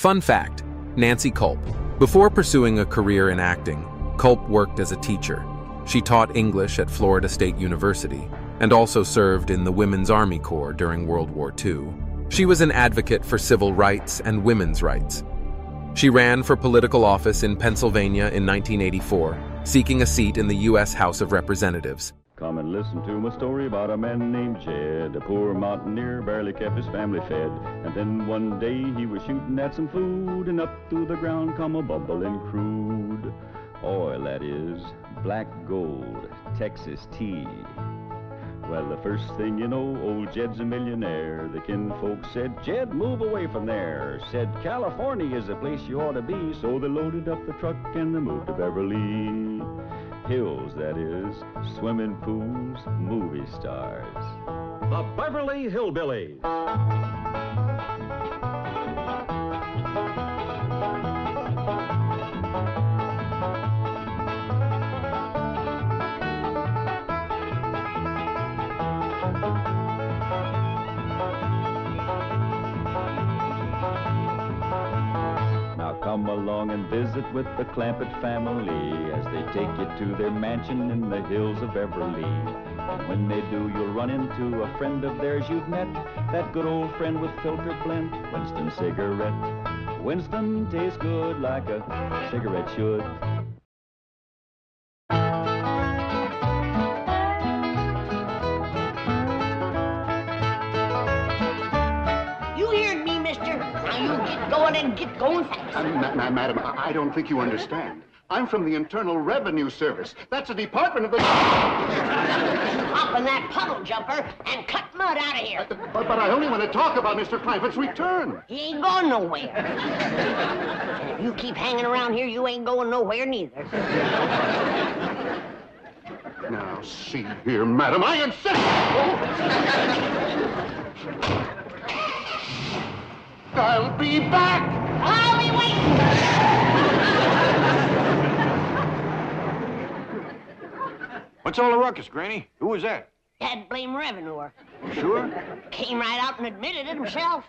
Fun fact, Nancy Culp. Before pursuing a career in acting, Culp worked as a teacher. She taught English at Florida State University and also served in the Women's Army Corps during World War II. She was an advocate for civil rights and women's rights. She ran for political office in Pennsylvania in 1984, seeking a seat in the U.S. House of Representatives. Come and listen to my story about a man named Jed. A poor mountaineer barely kept his family fed. And then one day he was shooting at some food, and up through the ground come a bubbling crude oil, that is, black gold, Texas tea. Well, the first thing you know, old Jed's a millionaire. The kinfolk said, Jed, move away from there. Said, California is the place you ought to be. So they loaded up the truck and they moved to Beverly Hills, that is, swimming pools, movie stars. The Beverly Hillbillies. Come along and visit with the Clampett family as they take you to their mansion in the hills of Beverly. And when they do, you'll run into a friend of theirs you've met, that good old friend with filter blend, Winston cigarette. Winston tastes good like a cigarette should. And get going fast. Madam, I don't think you understand. I'm from the Internal Revenue Service. That's a department of the... Hop in that puddle jumper and cut mud out of here. But I only want to talk about Mr. Clampett's return. He ain't going nowhere. And if you keep hanging around here, you ain't going nowhere neither. Now, see here, madam, I insist... I'll be back! I'll be waiting! What's all the ruckus, Granny? Who was that? That blame revenuer. Sure? Came right out and admitted it himself.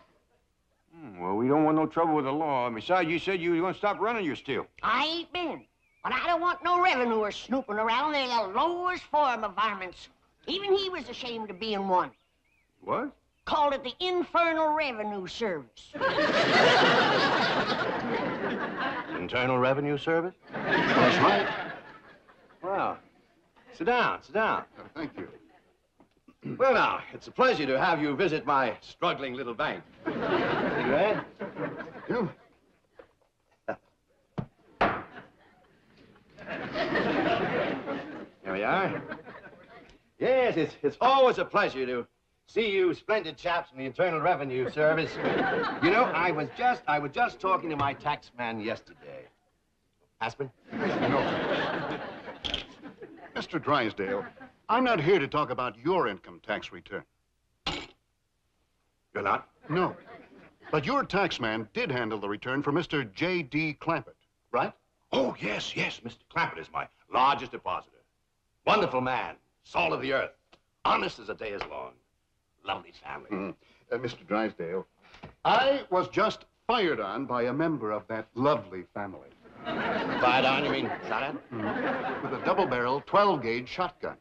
Well, we don't want no trouble with the law. Besides, you said you were going to stop running your still. I ain't been. But I don't want no revenuers snooping around. They're the lowest form of varmints. Even he was ashamed of being one. What? Called it the Infernal Revenue Service. Internal Revenue Service? That's right. Well, sit down, sit down. Thank you. Well, now, it's a pleasure to have you visit my struggling little bank. Right? You? There we are. Yes, it's always a pleasure to see you splendid chaps in the Internal Revenue Service. You know, I was just talking to my tax man yesterday. Aspen? No. Mr. Drysdale, I'm not here to talk about your income tax return. You're not? No. But your tax man did handle the return for Mr. J.D. Clampett, right? Oh, yes, Mr. Clampett is my largest depositor. Wonderful man, salt of the earth, honest as a day is long. Lovely family. Mr. Drysdale, I was just fired on by a member of that lovely family. Fired on, you mean shot at? With a double-barrel 12-gauge shotgun.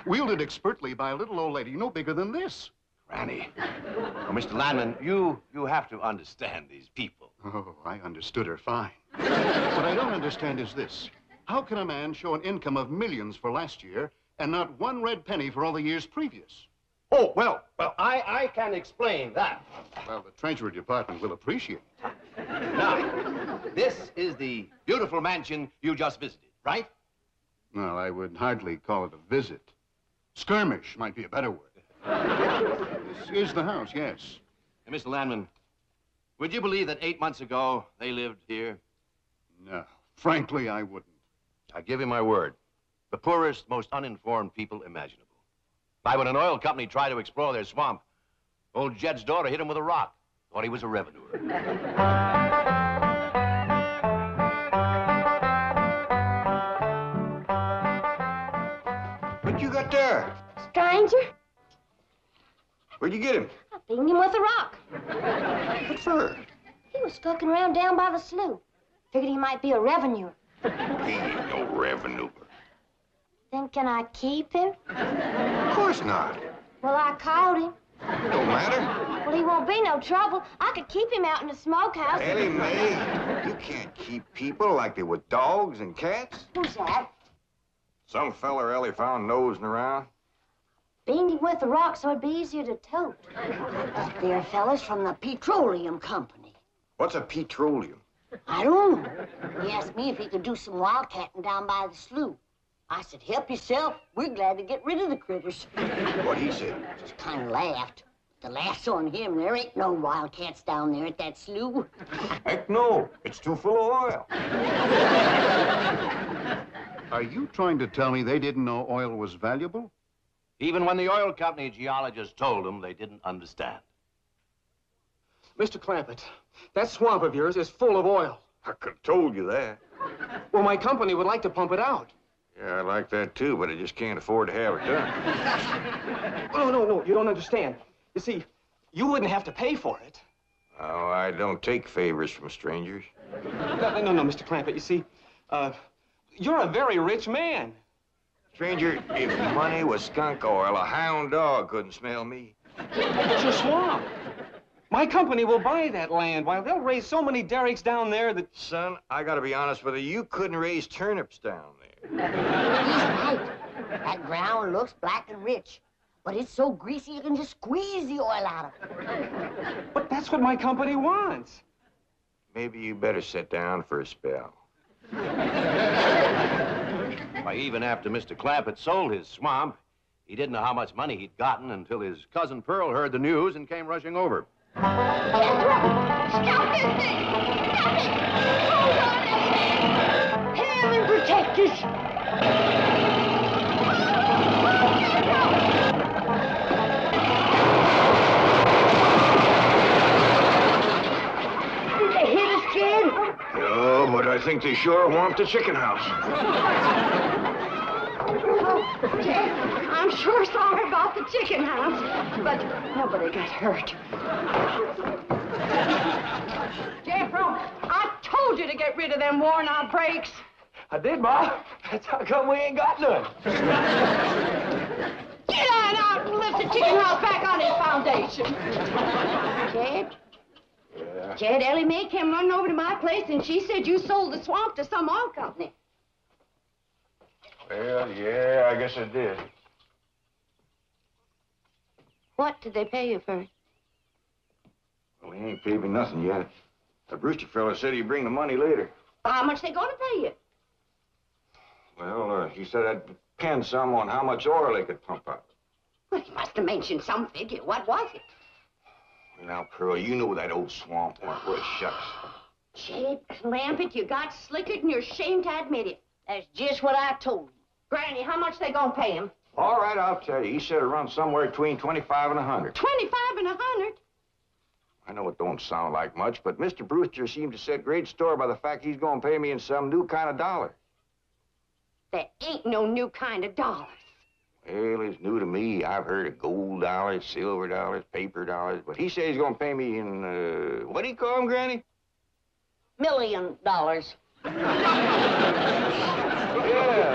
Wielded expertly by a little old lady no bigger than this. Granny. Oh, Mr. Landman, you have to understand these people. Oh, I understood her fine. What I don't understand is this. How can a man show an income of millions for last year and not one red penny for all the years previous? Oh, well, I can explain that. Well, the Treasury Department will appreciate it. Now, this is the beautiful mansion you just visited, right? Well, I would hardly call it a visit. Skirmish might be a better word. This is the house, yes. Hey, Mr. Landman, would you believe that 8 months ago they lived here? No, frankly, I wouldn't. I give you my word. The poorest, most uninformed people imaginable. Why, when an oil company tried to explore their swamp, old Jed's daughter hit him with a rock. Thought he was a revenuer. What you got there? Stranger? Where'd you get him? I beat him with a rock. What for? He He was skulking around down by the slough. Figured he might be a revenuer. He ain't no revenue. Then can I keep him? Of course not. Well, I caught him. Don't matter. Well, he won't be no trouble. I could keep him out in the smokehouse. Ellie Mae, you can't keep people like they were dogs and cats. Who's that? Some feller Ellie found nosing around. Beaned him with the rock so it'd be easier to tote. They're fellas from the petroleum company. What's a petroleum? I don't know. He asked me if he could do some wildcatting down by the slough. I said, help yourself. We're glad to get rid of the critters. What he said? Just kind of laughed. The laugh's on him. There ain't no wildcats down there at that slough. Heck no. It's too full of oil. Are you trying to tell me they didn't know oil was valuable? Even when the oil company geologists told them, they didn't understand. Mr. Clampett, that swamp of yours is full of oil. I could have told you that. Well, my company would like to pump it out. Yeah, I like that too, but I just can't afford to have it done. Oh, no, you don't understand. You see, you wouldn't have to pay for it. Oh, I don't take favors from strangers. No, Mr. Clampett, you see, you're a very rich man. Stranger, if money was skunk oil, a hound dog couldn't smell me. It's your swamp. My company will buy that land while they'll raise so many derricks down there that... Son, I gotta be honest with you, you couldn't raise turnips down there. He's right. That ground looks black and rich, but it's so greasy you can just squeeze the oil out of it. But that's what my company wants. Maybe you better sit down for a spell. Why, even after Mr. Clampett sold his swamp, he didn't know how much money he'd gotten until his cousin Pearl heard the news and came rushing over. Stop this thing! Stop it! Hold on, heaven protect us! Did they hit us, kid? No, but I think they sure want the chicken house. I'm sure sorry about the chicken house, but nobody got hurt. Jeffro, I told you to get rid of them worn-out brakes. I did, Ma. That's how come we ain't got none. Get on out and lift the chicken house back on its foundation. Jed? Yeah. Jed, Ellie Mae came running over to my place, and she said you sold the swamp to some oil company. Well, yeah, I guess I did. What did they pay you for it? Well, he ain't paid me nothing yet. The Brewster fella said he'd bring the money later. How much they gonna pay you? Well, he said I'd depend some on how much oil they could pump out. Well, he must have mentioned some figure. What was it? Now, Pearl, you know that old swamp weren't worth shucks. Jed Clampett, you got slickered and you're ashamed to admit it. That's just what I told him. Granny, how much they gonna pay him? All right, I'll tell you. He said it runs somewhere between 25 and 100. 25 and 100? I know it don't sound like much, but Mr. Brewster seemed to set great store by the fact he's going to pay me in some new kind of dollar. There ain't no new kind of dollars. Well, it's new to me. I've heard of gold dollars, silver dollars, paper dollars, but he says he's going to pay me in, what do you call them, Granny? $1 million. Yeah,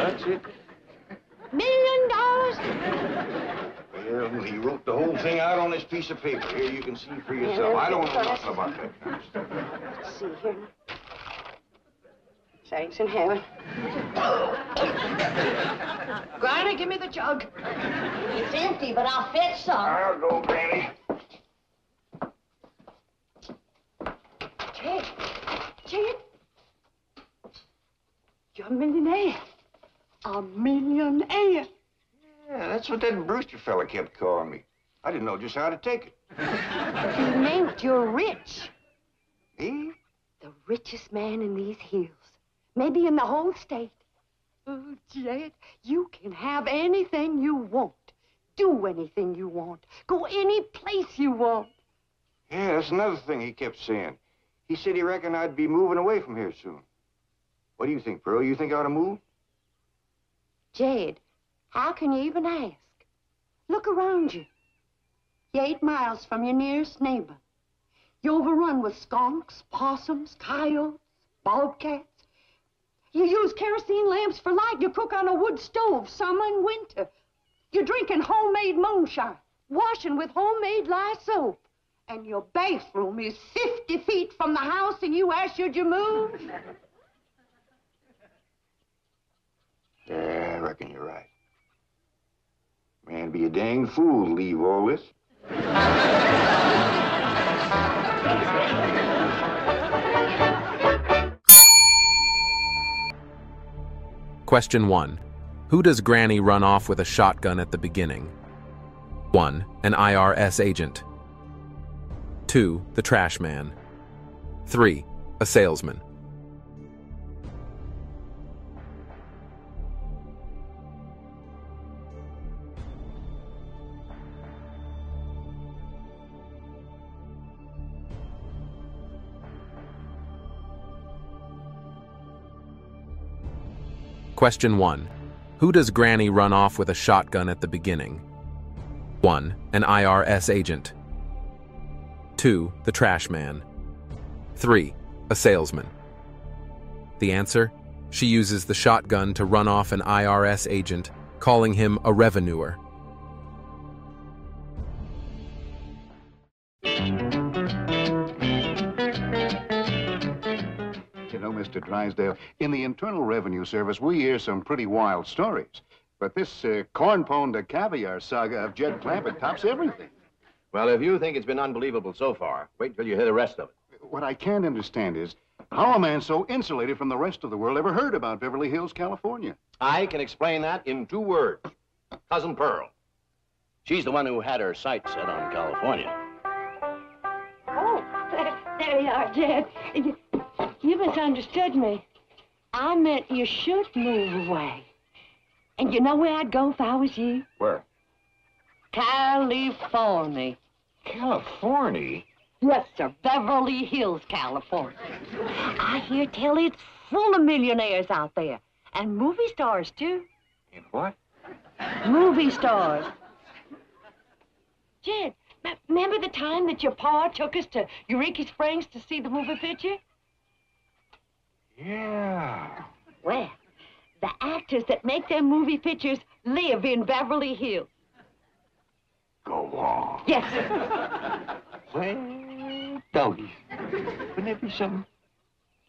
that's it. $1 million? Well, he wrote the whole thing out on this piece of paper. Here, you can see for yourself. I don't know nothing about that kind of stuff. Let's see here. Thanks in heaven. Granny, give me the jug. It's empty, but I'll fetch some. I'll go, Granny. Jed, you're a millionaire. A millionaire. Yeah, that's what that Brewster fella kept calling me. I didn't know just how to take it. He meant you're rich. Me? The richest man in these hills. Maybe in the whole state. Oh, Jed, you can have anything you want. Do anything you want. Go any place you want. Yeah, that's another thing he kept saying. He said he reckoned I'd be moving away from here soon. What do you think, Pearl? You think I ought to move? Jed, how can you even ask? Look around you. You're 8 miles from your nearest neighbor. You overrun with skunks, possums, coyotes, bobcats. You use kerosene lamps for light. You cook on a wood stove, summer and winter. You're drinking homemade moonshine, washing with homemade lye soap. And your bathroom is 50 feet from the house, and you ask, should you move? Yeah, I reckon you're right. Man, be a dang fool to leave all this. Question 1. Who does Granny run off with a shotgun at the beginning? 1. An IRS agent. 2. The trash man. 3. A salesman. Question 1. Who does Granny run off with a shotgun at the beginning? 1. An IRS agent. 2. The trash man. 3. A salesman. The answer? She uses the shotgun to run off an IRS agent, calling him a revenuer. You know, Mr. Drysdale, in the Internal Revenue Service, we hear some pretty wild stories. But this corn pone to caviar saga of Jed Clampett tops everything. Well, if you think it's been unbelievable so far, wait until you hear the rest of it. What I can't understand is how a man so insulated from the rest of the world ever heard about Beverly Hills, California. I can explain that in 2 words. Cousin Pearl. She's the one who had her sights set on California. Oh, there you are, Jed. You misunderstood me. I meant you should move away. And you know where I'd go if I was you? Where? California. California? Yes, sir. Beverly Hills, California. I hear tell it's full of millionaires out there. And movie stars, too. In what? Movie stars. Jed, remember the time that your pa took us to Eureka Springs to see the movie picture? Yeah. Well, the actors that make them movie pictures live in Beverly Hills. Go on. Yes, sir. Well, doggies. Wouldn't that be something?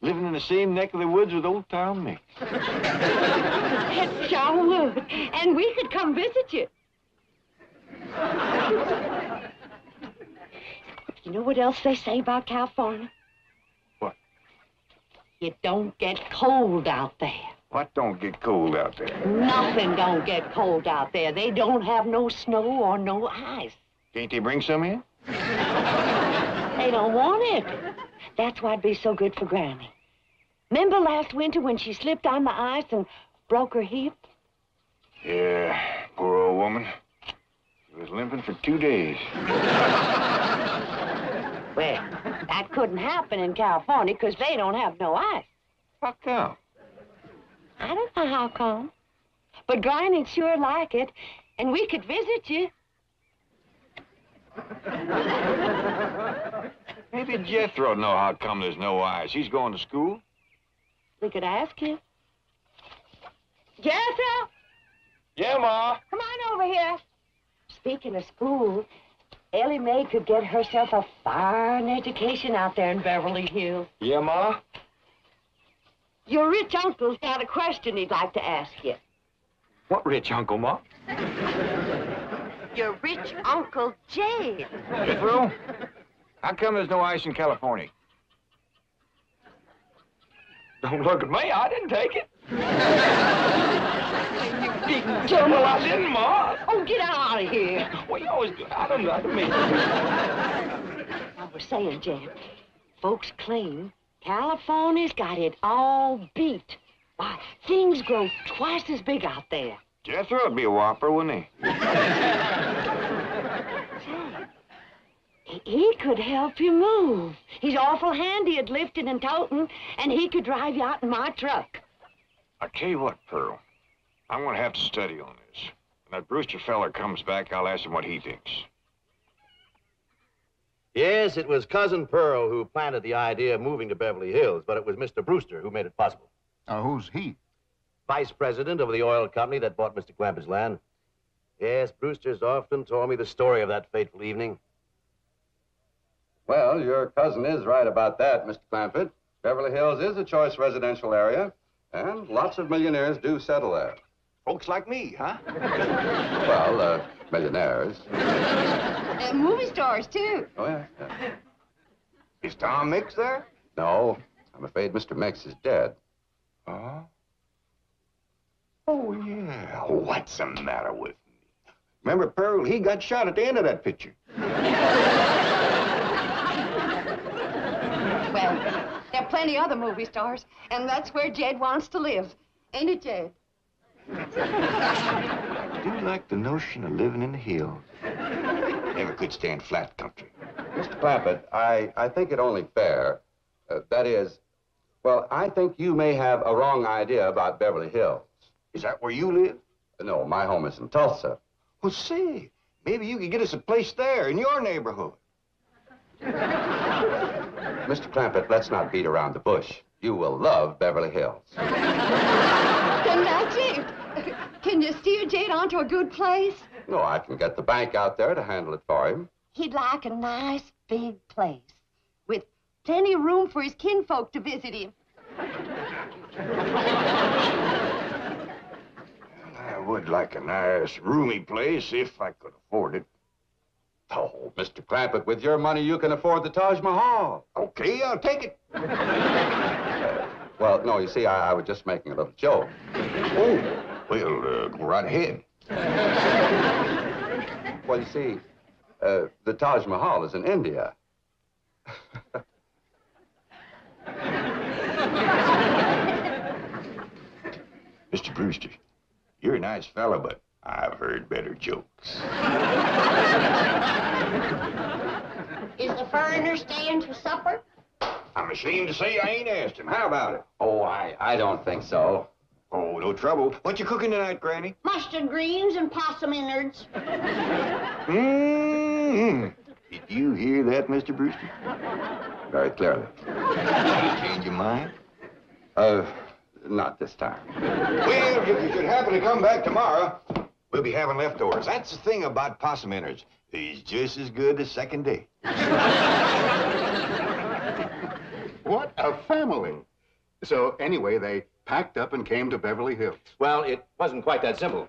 Living in the same neck of the woods with old town me. It sure would. And we could come visit you. You know what else they say about California? What? It don't get cold out there. What don't get cold out there? Nothing don't get cold out there. They don't have no snow or no ice. Can't they bring some in? They don't want it. That's why it'd be so good for Granny. Remember last winter when she slipped on the ice and broke her hip? Yeah, poor old woman. She was limping for 2 days. Well, that couldn't happen in California because they don't have no ice. How come? I don't know how come. But Granny'd sure like it, and we could visit you. Maybe Jethro know how come there's no ice. He's going to school. We could ask him. Jethro! Yeah, Ma. Come on over here. Speaking of school, Ellie Mae could get herself a fine education out there in Beverly Hills. Yeah, Ma? Your rich uncle's got a question he'd like to ask you. What rich uncle, Ma? Your rich Uncle Jed. Jethro? How come there's no ice in California? Don't look at me. I didn't take it. You didn't no, I didn't, Ma. Oh, get out of here. Well, you always do. I don't mean. I was saying, Jed, folks claim California's got it all beat. Why, things grow twice as big out there. Jethro would be a whopper, wouldn't he? He could help you move. He's awful handy at lifting and toting, and he could drive you out in my truck. I tell you what, Pearl. I'm going to have to study on this. When that Brewster feller comes back, I'll ask him what he thinks. Yes, it was Cousin Pearl who planted the idea of moving to Beverly Hills, but it was Mr. Brewster who made it possible. Who's he? Vice president of the oil company that bought Mr. Clampett's land. Yes, Brewster's often told me the story of that fateful evening. Well, your cousin is right about that, Mr. Clampett. Beverly Hills is a choice residential area, and lots of millionaires do settle there. Folks like me, huh? Well, millionaires. Movie stars, too. Oh, yeah. Is Tom Mix there? No, I'm afraid Mr. Mix is dead. Oh? Oh, yeah. What's the matter with me? Remember Pearl? He got shot at the end of that picture. Well, there are plenty other movie stars, and that's where Jed wants to live. Ain't it, Jed? I do like the notion of living in the hills. Never could stand flat country. Mr. Clampett, I think it only fair. That is, well, I think you may have a wrong idea about Beverly Hills. Is that where you live? No, my home is in Tulsa. Well, say, maybe you could get us a place there in your neighborhood. Mr. Clampett, let's not beat around the bush. You will love Beverly Hills. Then that's it. Can you steer Jed onto a good place? No, I can get the bank out there to handle it for him. He'd like a nice big place with plenty of room for his kinfolk to visit him. I would like a nice, roomy place if I could afford it. Oh, Mr. Clampett, with your money, you can afford the Taj Mahal. Okay, I'll take it. Well, no, you see, I was just making a little joke. Oh, well, go right ahead. Well, you see, the Taj Mahal is in India. Mr. Brewster, you're a nice fellow, but I've heard better jokes. Is the foreigner staying for supper? I'm ashamed to say I ain't asked him. How about it? Oh, I don't think so. Oh, no trouble. What you cooking tonight, Granny? Mustard greens and possum innards. Mm-hmm. Did you hear that, Mr. Brewster? Very clearly. You change your mind? Not this time. Well, if you should happen to come back tomorrow, we'll be having leftovers. That's the thing about possum innards. He's just as good the second day. What a family. So, anyway, they packed up and came to Beverly Hills. Well, it wasn't quite that simple.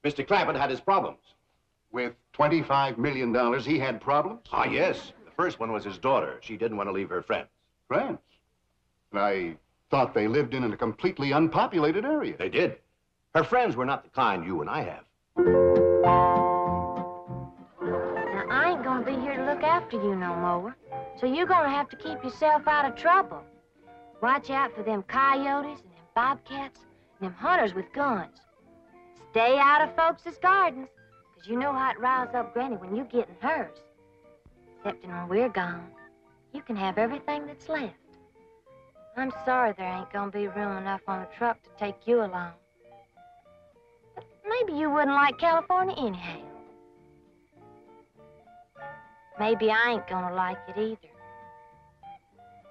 Mr. Clampett had his problems. With $25 million, he had problems? Ah, yes. The first one was his daughter. She didn't want to leave her friends. Friends? I thought they lived in a completely unpopulated area. They did. Her friends were not the kind you and I have. Now, I ain't gonna be here to look after you no more. So you're gonna have to keep yourself out of trouble. Watch out for them coyotes and them bobcats and them hunters with guns. Stay out of folks' gardens, 'cause you know how it riles up Granny when you get in hers. Except when we're gone, you can have everything that's left. I'm sorry there ain't gonna be room enough on the truck to take you along. But maybe you wouldn't like California anyhow. Maybe I ain't gonna like it either.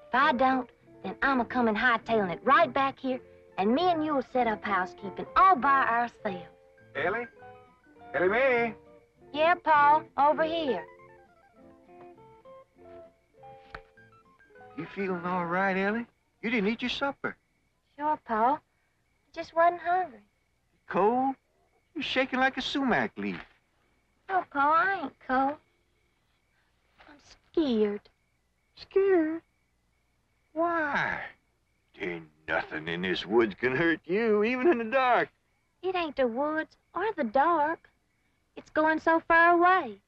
If I don't, then I'm a-comin' hightailing it right back here, and me and you'll set up housekeeping all by ourselves. Ellie? Ellie Mae? Yeah, Paul, over here. You feeling all right, Ellie? You didn't eat your supper. Sure, Paul. I just wasn't hungry. Cold? You're shaking like a sumac leaf. Oh, Paul, I ain't cold. I'm scared. Scared? Why? There ain't nothing in this woods can hurt you, even in the dark. It ain't the woods or the dark. It's going so far away.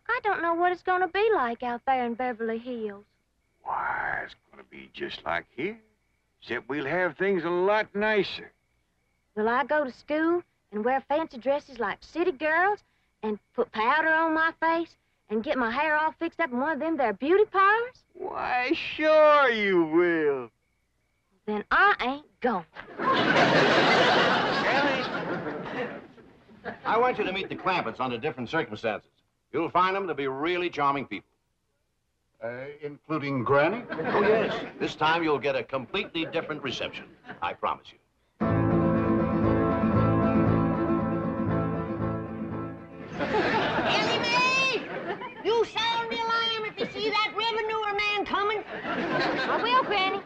I don't know what it's gonna be like out there in Beverly Hills. Why, it's gonna be just like here, except we'll have things a lot nicer. Will I go to school and wear fancy dresses like city girls and put powder on my face and get my hair all fixed up in one of them there beauty parlors? Why, sure you will. Then I ain't going. Ellie! I want you to meet the Clampetts under different circumstances. You'll find them to be really charming people. Including Granny? Oh, yes. This time you'll get a completely different reception. I promise you. Ellie Mae! You sound the alarm if you see that revenue man coming. I will, Granny.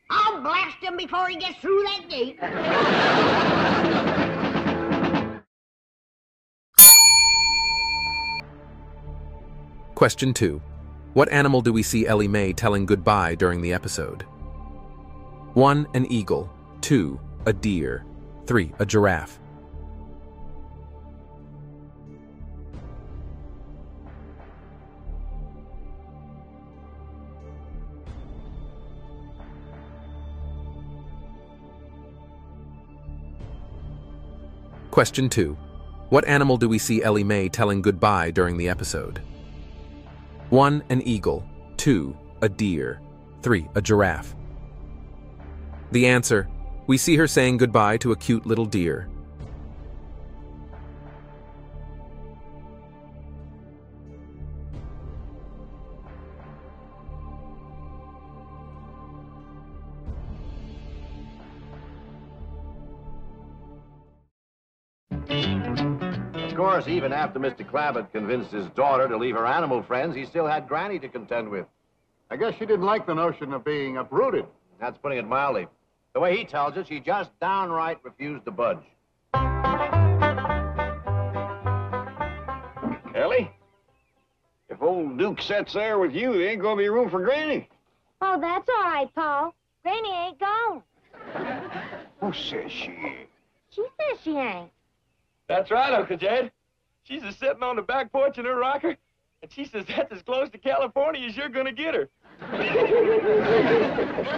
I'll blast him before he gets through that gate. Question 2. What animal do we see Ellie Mae telling goodbye during the episode? 1. An eagle. 2. A deer. 3. A giraffe. Question 2. What animal do we see Ellie Mae telling goodbye during the episode? 1. An eagle. 2. A deer. 3. A giraffe. The answer: we see her saying goodbye to a cute little deer. Of course, even after Mr. Clabbett convinced his daughter to leave her animal friends, he still had Granny to contend with. I guess she didn't like the notion of being uprooted. That's putting it mildly. The way he tells it, she just downright refused to budge. Ellie, if old Duke sits there with you, there ain't gonna be room for Granny. Oh, that's all right, Paul. Granny ain't gone. Who says she ain't? She says she ain't. That's right, Uncle Jed. She's just sitting on the back porch in her rocker, and she says that's as close to California as you're gonna get her.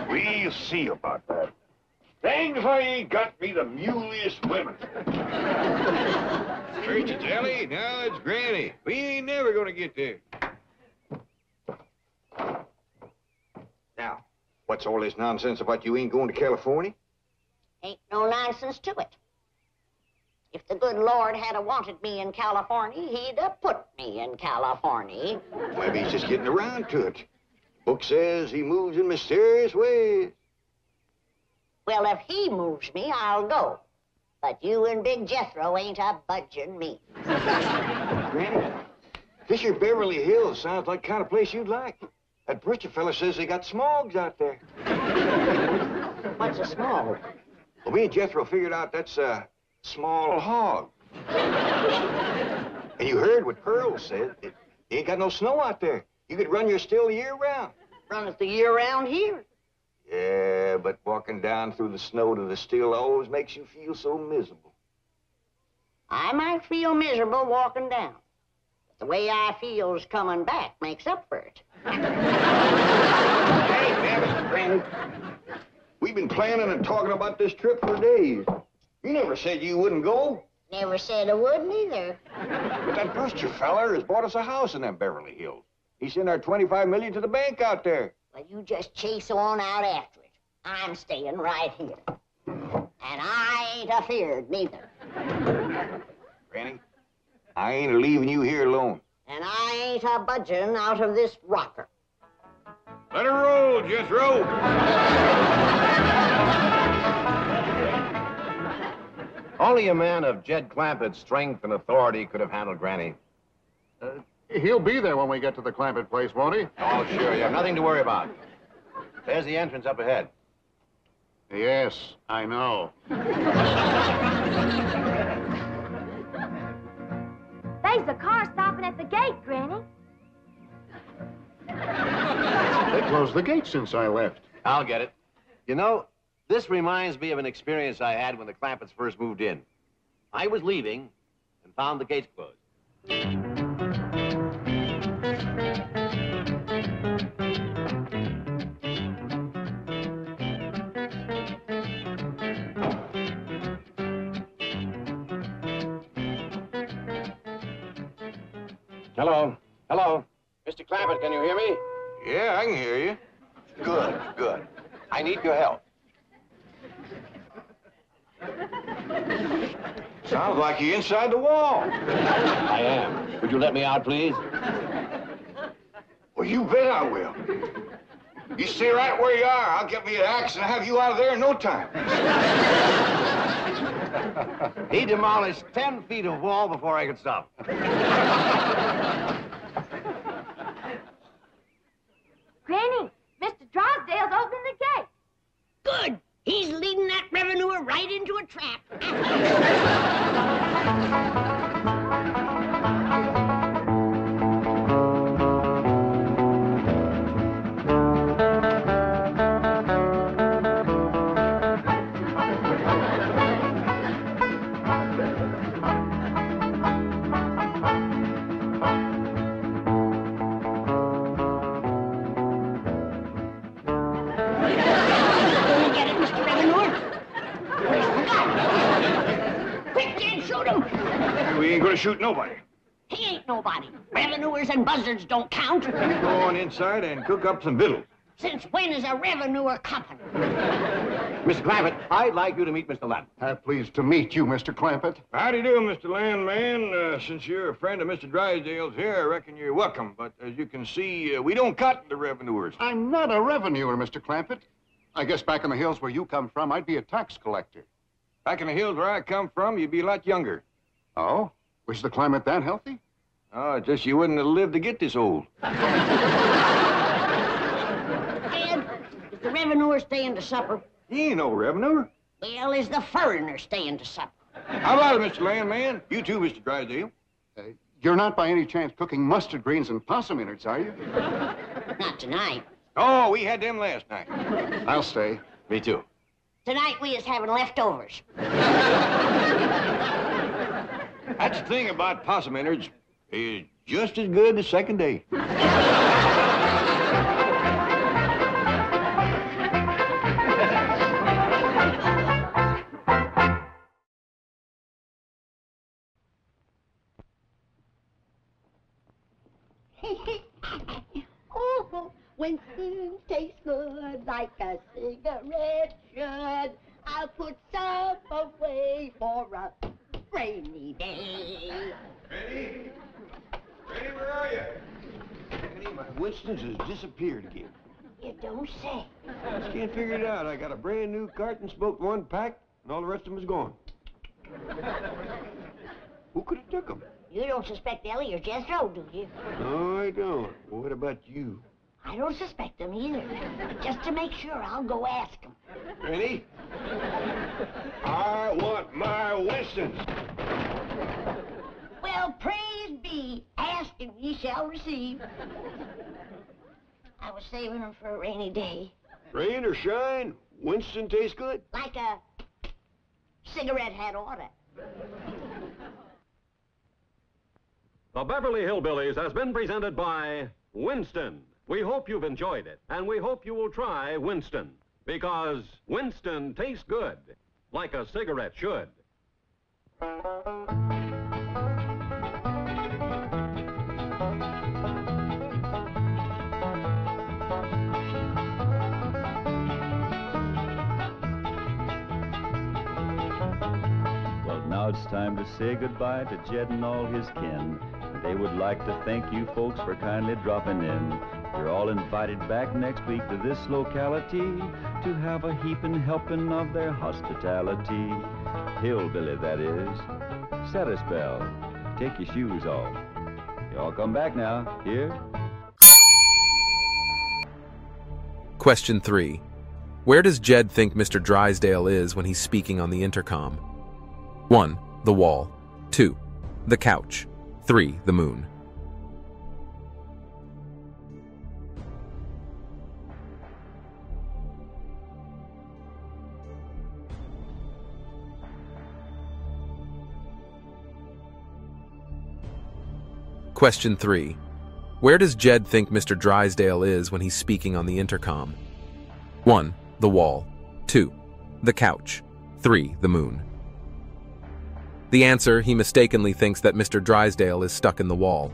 We'll see about that. Dang if I ain't got me the muliest women. First it's Ellie, now it's Granny. We ain't never gonna get there. Now, what's all this nonsense about you ain't going to California? Ain't no nonsense to it. If the good Lord had wanted me in California, he'd have put me in California. Maybe he's just getting around to it. Book says he moves in mysterious ways. Well, if he moves me, I'll go. But you and Big Jethro ain't a budging me. Granny, this here Beverly Hills sounds like the kind of place you'd like. That preacher fella says they got smogs out there. What's a smog? Well, me and Jethro figured out that's a small hog. And you heard what Pearl said. It ain't got no snow out there. You could run your still year round. Run it the year round here. Yeah, but walking down through the snow to the still always makes you feel so miserable. I might feel miserable walking down. But the way I feels coming back makes up for it. Hey, damn it, Granny. We've been planning and talking about this trip for days. You never said you wouldn't go. Never said I wouldn't either. But that Brewster feller has bought us a house in them Beverly Hills. He sent our $25 million to the bank out there. Well, you just chase on out after it. I'm staying right here. And I ain't afeared neither. Granny, I ain't leaving you here alone. And I ain't a budging out of this rocker. Let her roll, Jethro. Only a man of Jed Clampett's strength and authority could have handled Granny. He'll be there when we get to the Clampett place, won't he? Oh, sure. You have nothing to worry about. There's the entrance up ahead. Yes, I know. There's a car stopping at the gate, Granny. They closed the gate since I left. I'll get it. You know, this reminds me of an experience I had when the Clampetts first moved in. I was leaving and found the gates closed. Hello. Hello. Mr. Clampett, can you hear me? Yeah, I can hear you. Good, good. I need your help. Sounds like you're inside the wall. I am. Would you let me out, please? Well, you bet I will. You stay right where you are. I'll get me an axe and have you out of there in no time. He demolished 10 feet of wall before I could stop. Granny, Mr. Drysdale's opening the gate. Good. He's leading that revenuer right into a trap. We ain't gonna shoot nobody. He ain't nobody. Revenuers and buzzards don't count. You go on inside and cook up some victuals. Since when is a revenuer company? Mr. Clampett, I'd like you to meet Mr. Lamb. Pleased to meet you, Mr. Clampett. How do you do, Mr. Landman? Since you're a friend of Mr. Drysdale's here, I reckon you're welcome. But as you can see, we don't cut the revenuers. I'm not a revenuer, Mr. Clampett. I guess back in the hills where you come from, I'd be a tax collector. Back in the hills where I come from, you'd be a lot younger. Oh? Was the climate that healthy? Oh, just you wouldn't have lived to get this old. Dad, is the revenuer staying to supper? He ain't no revenuer. Well, is the foreigner staying to supper? How about it, Mr. Landman? You too, Mr. Drysdale. You're not by any chance cooking mustard greens and possum innards, are you? Not tonight. Oh, we had them last night. I'll stay. Me too. Tonight we is having leftovers. That's the thing about possum innards. It's just as good the second day. Oh, Winston tastes good like a cigarette should. I'll put some away for a rainy day. Granny? Granny, where are you? Granny, my Winston's has disappeared again. You don't say. Just can't figure it out. I got a brand new carton, smoked one pack, and all the rest of them is gone. Who could have took them? You don't suspect Ellie or Jethro, do you? No, I don't. Well, what about you? I don't suspect them either. But just to make sure, I'll go ask them. Granny? I want my Winston's. Well, praise be. Ask and ye shall receive. I was saving them for a rainy day. Rain or shine, Winston tastes good. Like a cigarette had oughta. The Beverly Hillbillies has been presented by Winston. We hope you've enjoyed it, and we hope you will try Winston, because Winston tastes good, like a cigarette should. Well, now it's time to say goodbye to Jed and all his kin. They would like to thank you folks for kindly dropping in. You're all invited back next week to this locality to have a heaping helping of their hospitality. Hillbilly, that is. Set a spell. Take your shoes off. Y'all come back now. Here? Question 3. Where does Jed think Mr. Drysdale is when he's speaking on the intercom? 1. The wall. 2. The couch. 3. The moon. Question 3. Where does Jed think Mr. Drysdale is when he's speaking on the intercom? 1. The wall. 2. The couch. 3. The moon. The answer, he mistakenly thinks that Mr. Drysdale is stuck in the wall.